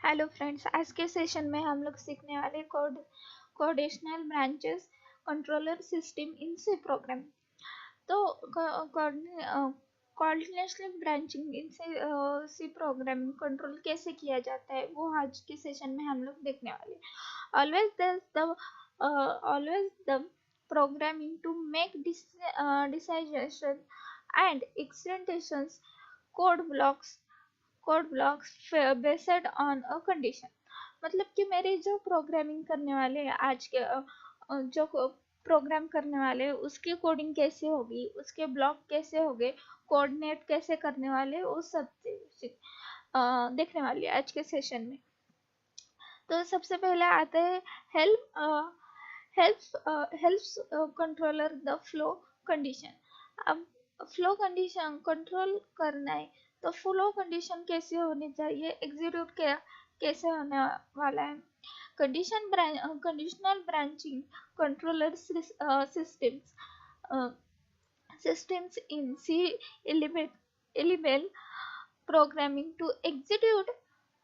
Hello friends, आज के session में हम लोग सीखने वाले coordinational branches controller system in C program. तो coordinational branching in C program control कैसे किया जाता है वो आज के सेशन में हम लोग देखने वाले। Always the programming to make decision and extensions code blocks based on a condition. मतलब कि मेरे जो प्रोग्रामिंग करने वाले हैं आज के जो प्रोग्राम करने वाले हैं उसकी कोडिंग कैसे होगी, उसके ब्लॉक कैसे होंगे, कोऑर्डिनेट कैसे करने वाले, वो सब देखने वाले हैं आज के सेशन में। तो सबसे पहले आता है help helps controller the flow condition. अब फ्लो कंडीशन कंट्रोल करना है तो फ्लो कंडीशन कैसे होनी चाहिए, एग्जीक्यूट कैसे होने वाला है। Conditional branching controller systems in C enable programming to execute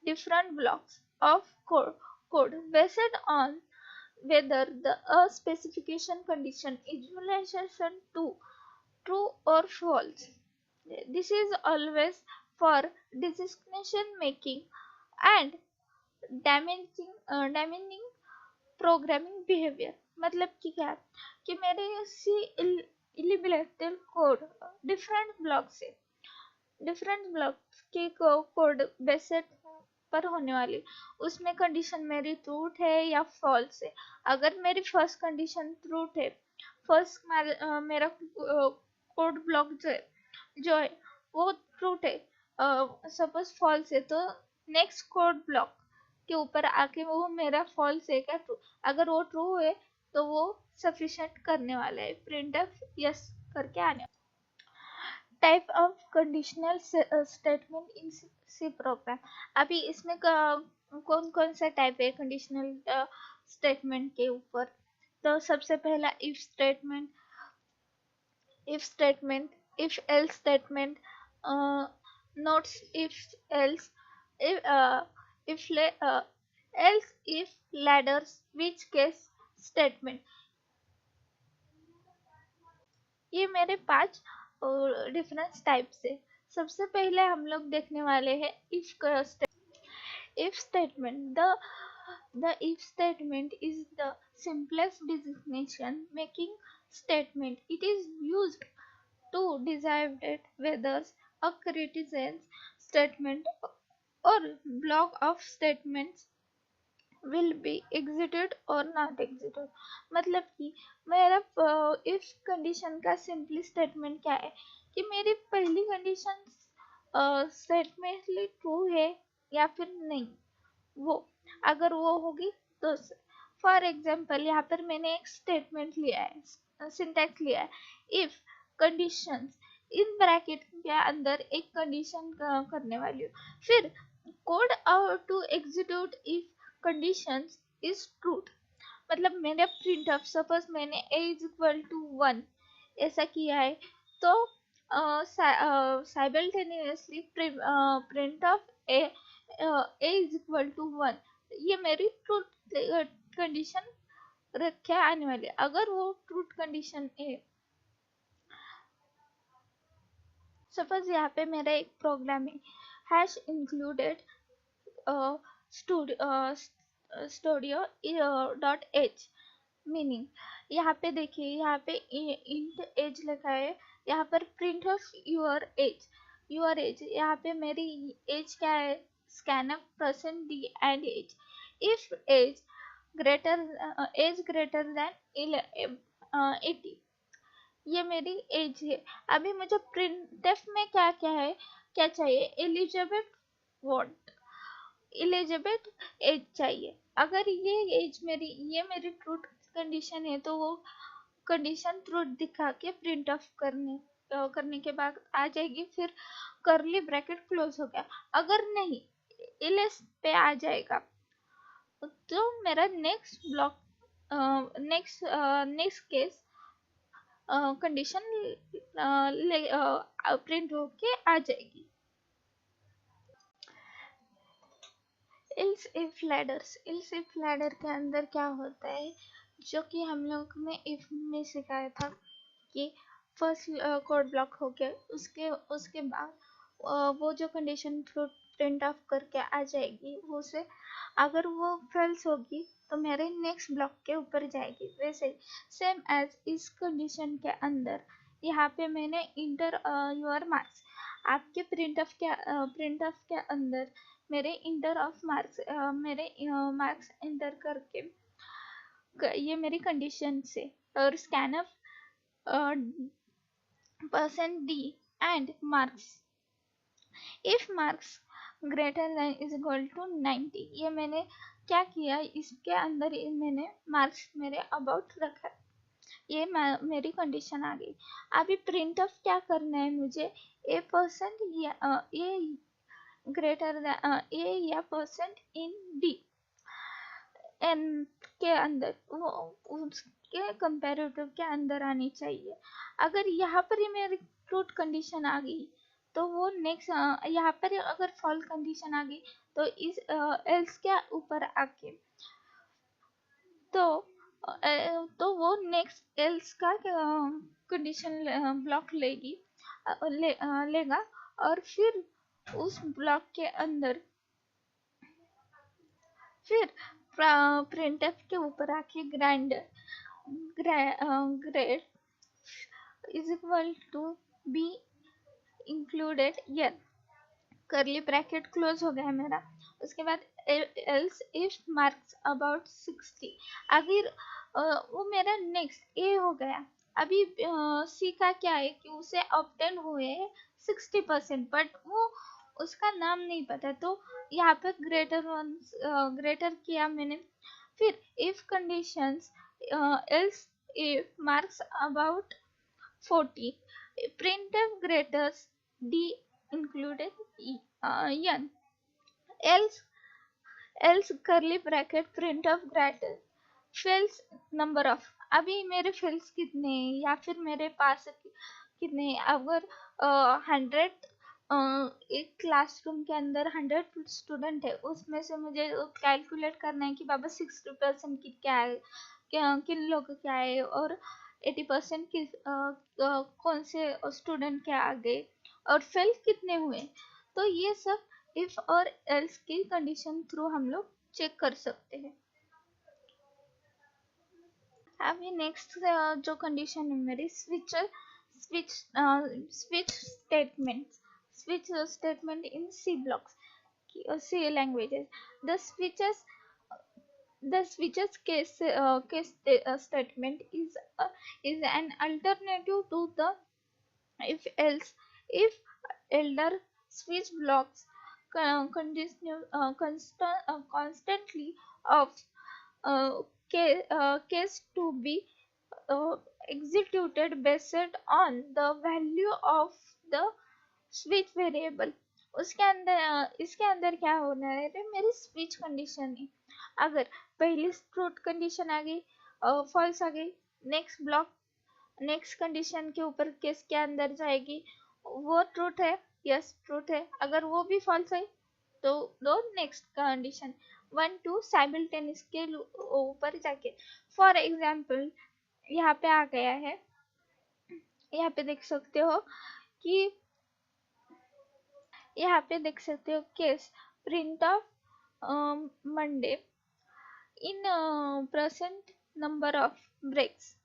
different blocks of code based on whether the specification condition is relation to true or false. This is always for decision making and damaging programming behaviour. मतलब कि क्या कि मेरे सी इलिबलेटल code different blocks के code basis पर होने वाली, उसमें कंडीशन मेरी ट्रूथ है या फॉल्स है। अगर मेरी फर्स्ट कंडीशन ट्रूथ है, फर्स्ट मेरा कोड ब्लॉक जो है वो ट्रूथ है, सपोज फॉल्स है तो नेक्स्ट कोड ब्लॉक के ऊपर आके वो मेरा फॉल्स है क्या ट्रू। अगर वो ट्रू है तो वो सफिशिएंट करने वाला है, प्रिंटफ यस करके आने। Type of conditional statement in C program. अभी इसमें कौन कौन सा टाइप है कंडीशनल स्टेटमेंट के ऊपर। तो सबसे पहला if statement, if else statement, notes if else, if else if ladders which case statement। ये मेरे 5 डिफरेंट टाइप से। सबसे पहले हम लोग देखने वाले हैं if statement। The if statement is the simplest decision making statement. It is used to decide whether a criticism statement or block of statements will be exited or not exited। मतलब कि मेरा इफ कंडीशन का simply statement क्या है कि मेरी पहली condition स्टेटमेंटली true है या फिर नहीं। वो अगर वो होगी तो फॉर एग्जांपल यहाँ पर मैंने एक स्टेटमेंट लिया है, सिंटैक्स लिया है, इफ कंडीशंस इन ब्रैकेट के अंदर एक कंडीशन करने वाली हूँ, फिर code to execute if conditions is truth. मतलब मेरे प्रिंट ऑफ, सपोज मैंने a इज इक्वल टू 1 ऐसा किया है तो simultaneously print of a is equal to 1, ये मेरी ट्रूथ कंडीशन रख के आने वाली। अगर वो ट्रूथ कंडीशन है, सपोज यहाँ पे मेरा एक प्रोग्राम है हैश इंक्लूडेड studio.h मीनिंग। यहाँ पे देखिए, यहाँ पे इंट एज लिखा है, यहाँ पर प्रिंट ऑफ यूर एज। यहाँ पे मेरी एज क्या है, scanf percent D and age. If age greater than 80, ये मेरी एज है। अभी मुझे प्रिंटफ में क्या क्या है, क्या चाहिए, एलिजिबल एज चाहिए। अगर ये मेरी ट्रूथ कंडीशन है तो वो कंडीशन ट्रूथ दिखा के प्रिंट ऑफ करने के बाद आ जाएगी, फिर करली ब्रैकेट क्लोज हो गया। अगर नहीं एल्स पे आ जाएगा तो मेरा next block, next case condition print होके आ जाएगी। इल्स इफ लैडर के अंदर क्या होता है, जो कि हम लोग ने इफ में सिखाया था कि फर्स्ट कोड ब्लॉक हो गया, उसके बाद वो जो कंडीशन प्रिंट ऑफ करके आ जाएगी, वो से अगर वो फेल्स होगी तो मेरे नेक्स्ट ब्लॉक के ऊपर जाएगी। वैसे ही सेम एज इस कंडीशन के अंदर यहाँ पे मैंने इंटर योर मार्क्स, आपके प्रिंट ऑफ के अंदर मेरे इंटर ऑफ मार्क्स, मेरे मार्क्स इंटर करके ये मेरी कंडीशन से, और scanf percent D and marks if marks greater than is equal to 90। ये मैंने क्या किया, इसके अंदर मैंने मार्क्स मेरे अबाउट रखा, ये मेरी कंडीशन आ गई। अभी प्रिंट ऑफ क्या करना है मुझे, ए परसेंट या ए ग्रेटर देन ए या परसेंट इन डी एन के अंदर, वो उसके कंपैरेटिव के अंदर आनी चाहिए। अगर यहाँ पर ही मेरी ट्रूथ कंडीशन आ गई तो वो नेक्स्ट, यहाँ पर अगर फॉल्स कंडीशन आ गई तो इस एल्स के ऊपर आके तो वो नेक्स्ट एल्स का कंडीशन ब्लॉक लेगा, और फिर उस ब्लॉक के अंदर फिर प्रिंटफ के ऊपर आके grade is equal to B included यर, करली ब्रैकेट क्लोज हो गया मेरा। उसके बाद एल्स इफ मार्क्स अबाउट 60, अगर वो मेरा नेक्स्ट ए हो गया। अभी सी का क्या है कि उसे ऑब्टेन हुए 60%, बट वो उसका नाम नहीं पता, तो यहाँ पे ग्रेटर किया मैंने। फिर if conditions else if marks about 40, printf greaters d included n, else curly bracket printf greater fills number of। अभी मेरे फिल्स कितने हैं, या फिर मेरे पास कितने हैं, अगर 100 एक क्लासरूम के अंदर 100 स्टूडेंट है, उसमें से मुझे कैलकुलेट करना है कि बाबा 60% की क्या है, किन लोगों क्या है, और 80% किस कौन से स्टूडेंट के आ गए, और फेल कितने हुए। तो ये सब इफ और एल्स की कंडीशन थ्रू हम लोग चेक कर सकते हैं। अभी नेक्स्ट जो कंडीशन है मेरी switch statement in C blocks, C languages. The switches case statement is an alternative to the if else if elder switch blocks constantly of case to be executed based on the value of the switch variable. उसके अंदर इसके अंदर क्या होना है, मेरी switch condition है। अगर पहली ट्रूथ कंडीशन आ गई, फॉल्स आ गई, नेक्स्ट ब्लॉक नेक्स्ट कंडीशन के ऊपर केस के अंदर जाएगी, वो ट्रूथ है, यस ट्रूथ है। अगर वो भी फॉल्स है तो दो नेक्स्ट कंडीशन 1 2 साइमल्टेनियस के ऊपर जाके। फॉर एग्जाम्पल यहाँ पे आ गया है, यहाँ पे देख सकते हो कि यहाँ पे देख सकते हो case print of Monday in percent number of breaks.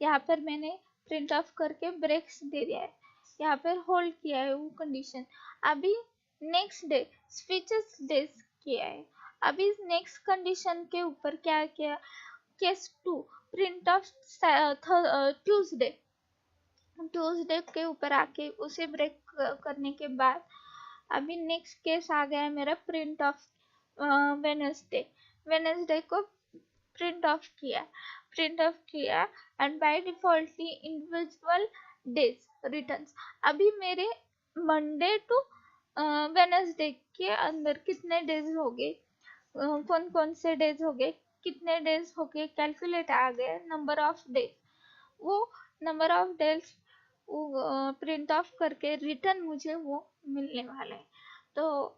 यहाँ पर मैंने प्रिंट ऑफ करके ब्रेक्स दे दिया है, यहाँ पर होल्ड किया है वो कंडीशन। अभी नेक्स्ट डे स्विचेस डेज किया है। अभी नेक्स्ट कंडीशन के ऊपर क्या किया, केस 2 प्रिंट ऑफ ट्यूसडे के ऊपर आके उसे ब्रेक करने के बाद अभी नेक्स्ट केस आ गया है मेरा प्रिंट ऑफ वेनसडे को प्रिंट ऑफ किया and by defaultly individual days returns. अभी मेरे मंडे टू वेनसडे के अंदर कितने डेज हो गए, कौन कौन से डेज हो गए, कितने डेज हो गए, कैलकुलेट आ गया नंबर ऑफ डेज। वो number of days print of करके रिटर्न मुझे वो मिलने वाला है। तो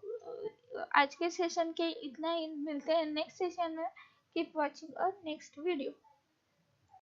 आज के सेशन के इतना ही, मिलते हैं नेक्स्ट सेशन में। कीप वॉचिंग और नेक्स्ट वीडियो।